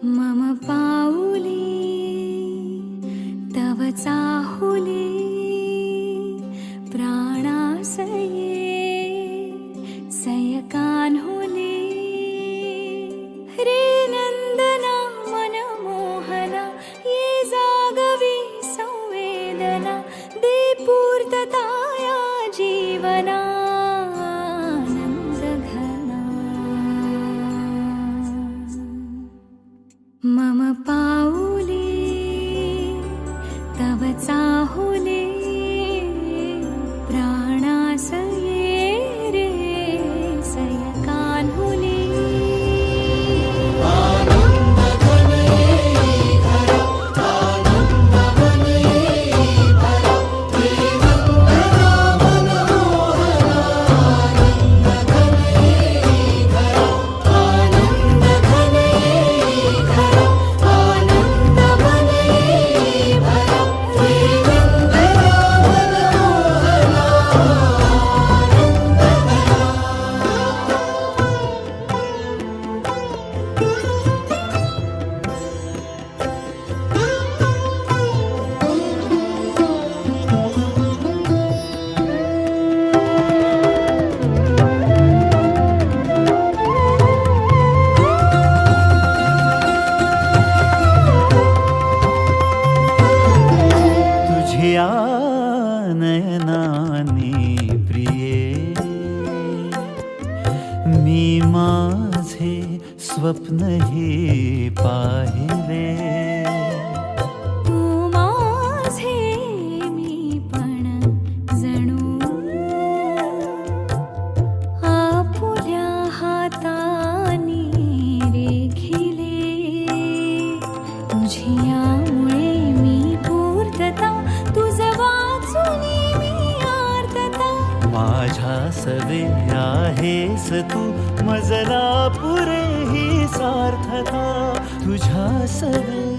मम पाऊली तव चाहुली प्राणासये सयकान्हुली रे नंदना मनमोहना ये जागवी संवेदना दे पूर्तता या जीवना आनंदघना मम पाऊली तव चाहुली प्राणासये रे सयकान्हुली तुझ्या नयनानी प्रिये मी माझे स्वप्न हे पाहिले तू माझे मी पण जणू आपुल्या हातानी रेखिले तुझ्यामुळे मी पूर्तता तुझ वाचुनी मी आर्तता माझ्या सवे आहेस तू मजला पुरे ही सार्थता तुझ्या सवे